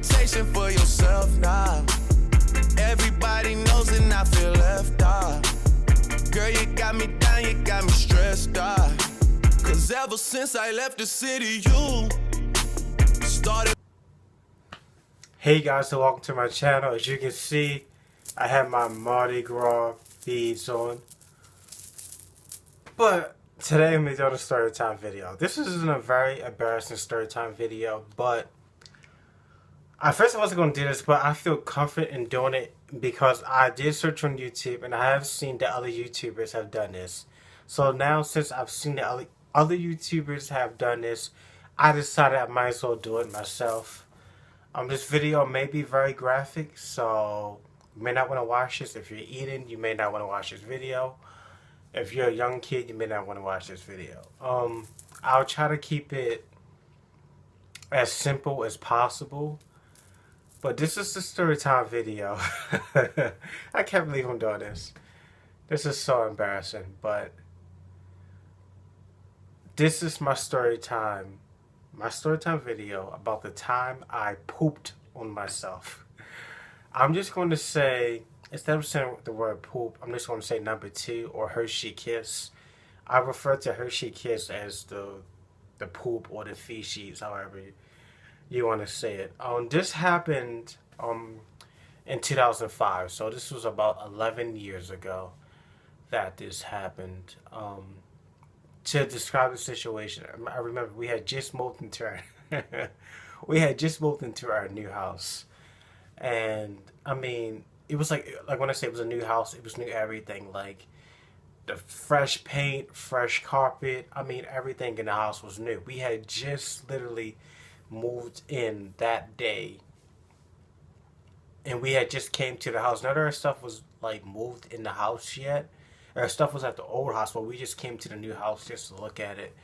reputation for yourself now. Everybody knows and I feel left out. Girl, you got me down, you got me stressed out. Cause ever since I left the city, you started. Hey guys, so welcome to my channel. As you can see, I have my Mardi Gras beads on. But today I'm going to do a story time video. This isn't a very embarrassing story time video, but I first wasn't going to do this, but I feel comfort in doing it because I did search on YouTube and I have seen that other YouTubers have done this. So now since I've seen that other YouTubers have done this, I decided I might as well do it myself. This video may be very graphic, so you may not want to watch this. If you're eating, you may not want to watch this video. If you're a young kid, you may not want to watch this video. I'll try to keep it as simple as possible. But this is the story time video. I can't believe I'm doing this. This is so embarrassing, but this is my story time. My story time video about the time I pooped on myself. I'm just going to say, instead of saying the word poop, I'm just going to say number 2 or Hershey Kiss. I refer to Hershey Kiss as the poop or the feces, however you want to say it. This happened in 2005, so this was about 11 years ago that this happened. To describe the situation, I remember we had just moved into our new house, and I mean, it was like when I say it was a new house, it was new everything, like the fresh paint, fresh carpet. I mean, everything in the house was new. We had just literally moved in that day, and we had just came to the house. None of our stuff was like moved in the house yet. Our stuff was at the old house, but we just came to the new house just to look at it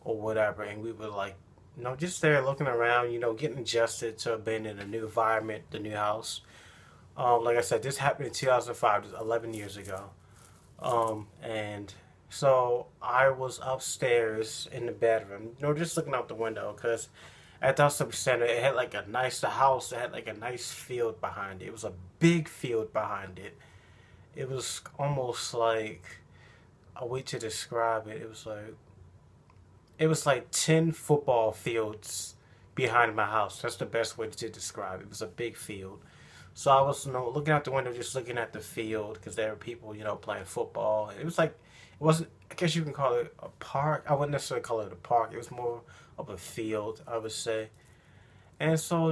or whatever. And we were like, just there looking around, getting adjusted to being in a new environment, the new house. Like I said, this happened in 2005, 11 years ago. And so I was upstairs in the bedroom, just looking out the window, because at the House Center, it had like a nice house. It had like a nice field behind it. It was a big field behind it. It was almost like, a way to describe it, it was like 10 football fields behind my house. That's the best way to describe it. It was a big field. So I was looking out the window, just looking at the field, because there were people, playing football. It was like, it wasn't, I guess you can call it a park. I wouldn't necessarily call it a park. It was more of a field, I would say. And so,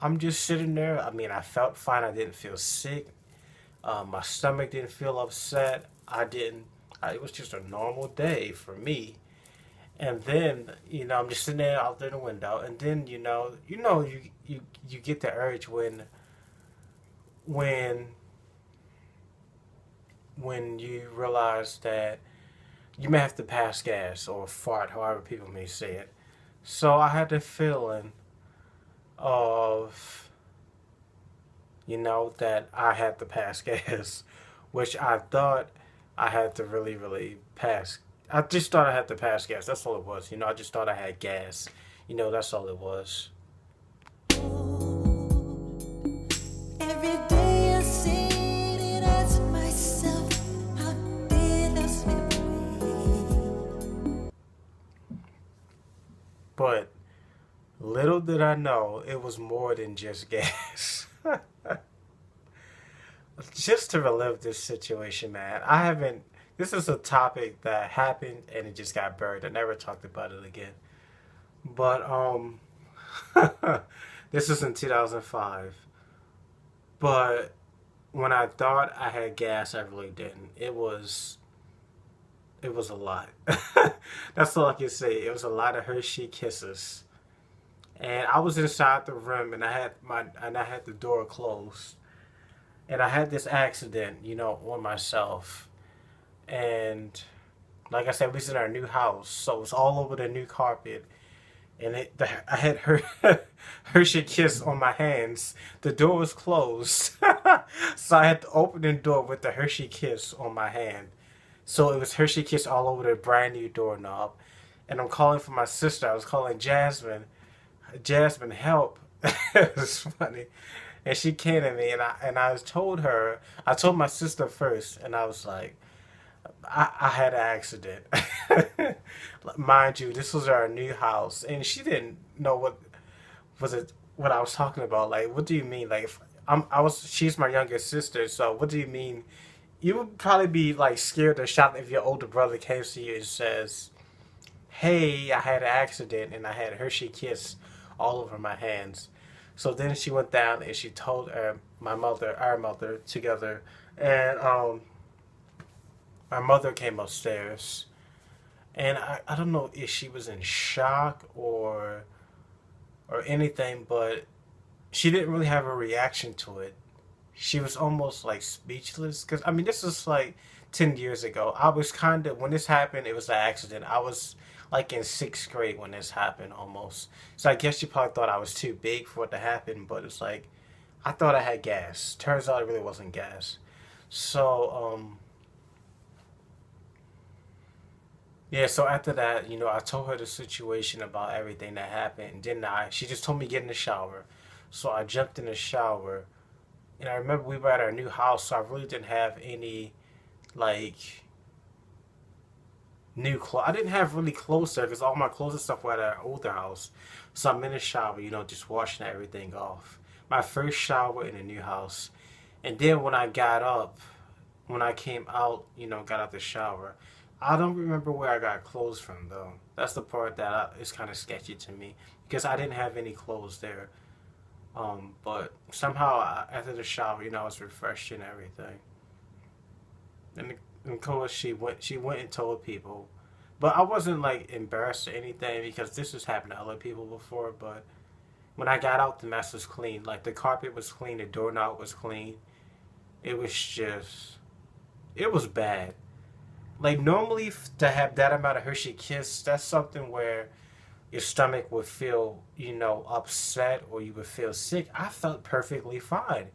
I'm just sitting there. I mean, I felt fine. I didn't feel sick. My stomach didn't feel upset. It was just a normal day for me. And then, I'm just sitting there out there the window, and then, you get the urge when you realize that you may have to pass gas or fart, however people may say it. So I had the feeling of, that I had to pass gas, which I thought I had to really pass. I just thought I had to pass gas. That's all it was. I just thought I had gas. That's all it was. Every day I sit and ask myself, how did I slip away? But little did I know, it was more than just gas. Just to relive this situation, man, this is a topic that happened and it just got buried. I never talked about it again. But, this was in 2005. But when I thought I had gas, I really didn't. It was a lot. That's all I can say. It was a lot of Hershey Kisses. And I was inside the room, and I had the door closed. And I had this accident, on myself. And like I said, we was in our new house, so it was all over the new carpet. And I had Hershey Kiss on my hands. The door was closed. So I had to open the door with the Hershey Kiss on my hand. So it was Hershey Kiss all over the brand new doorknob. And I'm calling for my sister. I was calling Jasmine. Jasmine, help. It was funny. And she came to me, and I told her, I told my sister first, and I was like, I had an accident. Mind you, this was our new house, and she didn't know what I was talking about. Like, what do you mean? Like, she's my younger sister, so what do you mean? You would probably be like scared or shocked if your older brother came to you and says, "Hey, I had an accident and I had Hershey Kiss all over my hands." So then she went down and she told our mother together, and my mother came upstairs, and I don't know if she was in shock or anything, but she didn't really have a reaction to it. She was almost like speechless, because I mean this was like 10 years ago. I was kind of, when this happened, it was an accident. I was like in 6th grade when this happened almost. So I guess she probably thought I was too big for it to happen, but it's like, I thought I had gas. Turns out it really wasn't gas. So, yeah, so after that, I told her the situation about everything that happened. Didn't I? She just told me to get in the shower. So I jumped in the shower. And I remember we were at our new house, so I really didn't have any, like, new clothes. I didn't have really clothes there because all my clothes and stuff were at our older house. So I'm in the shower, just washing everything off. My first shower in a new house. And then when I got up, when I came out, got out the shower, I don't remember where I got clothes from, though. That's the part that is kind of sketchy to me, because I didn't have any clothes there. But somehow after the shower, I was refreshed and everything. And of course, she went and told people, but I wasn't like embarrassed or anything, because this has happened to other people before. But when I got out, the mess was clean. Like, the carpet was clean, the doorknob was clean. It was bad. Like, normally to have that amount of Hershey Kiss, that's something where your stomach would feel, upset, or you would feel sick. I felt perfectly fine.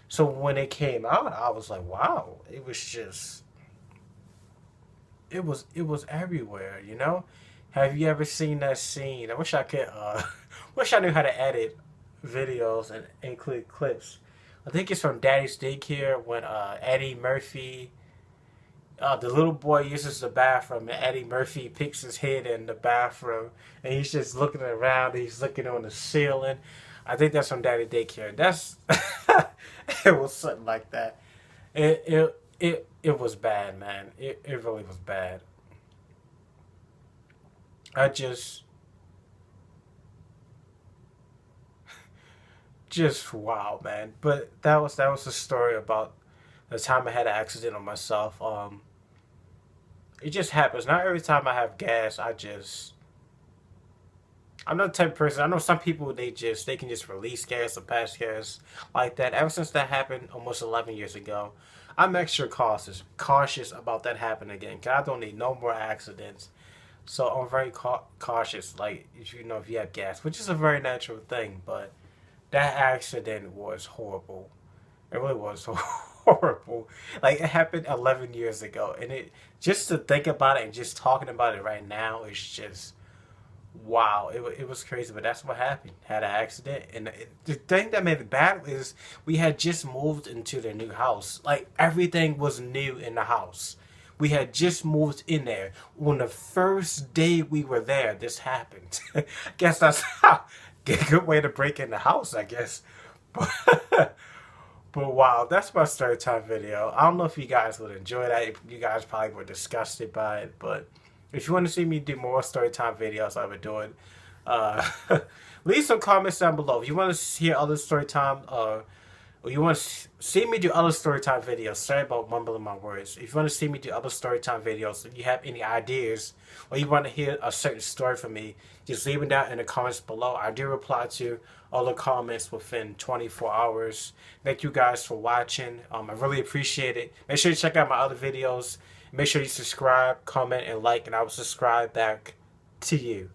So when it came out, I was like, wow, it was everywhere, Have you ever seen that scene? I wish I could, wish I knew how to edit videos and include clips. I think it's from Daddy's Daycare, when Eddie Murphy, the little boy uses the bathroom, and Eddie Murphy picks his head in the bathroom, and he's just looking around, and he's looking on the ceiling. I think that's from Daddy Daycare. That's it was something like that. It was bad, man. It really was bad. I just wow, man. But that was the story about the time I had an accident on myself. It just happens. Not every time I have gas, I'm not the type of person. I know some people, they can just release gas or pass gas like that. Ever since that happened almost 11 years ago, I'm extra cautious about that happening again, because I don't need no more accidents. So I'm very cautious. Like, if you have gas, which is a very natural thing, but that accident was horrible. It really was horrible. Like, it happened 11 years ago, and just to think about it and just talking about it right now is just, wow. It was crazy, but that's what happened. Had an accident, and the thing that made it bad is we had just moved into the new house. Like, everything was new in the house. We had just moved in there. On the first day we were there, this happened. I guess that's a good way to break in the house, I guess. But wow, that's my story time video. I don't know if you guys would enjoy that. You guys probably were disgusted by it. But if you want to see me do more story time videos, I would do it. Leave some comments down below. If you want to hear other story time, or you want to see me do other story time videos. Sorry about mumbling my words. If you want to see me do other story time videos, if you have any ideas, or you want to hear a certain story from me, just leave it down in the comments below. I do reply to all the comments within 24 hours. Thank you guys for watching. I really appreciate it. Make sure you check out my other videos. Make sure you subscribe, comment, and like, and I will subscribe back to you.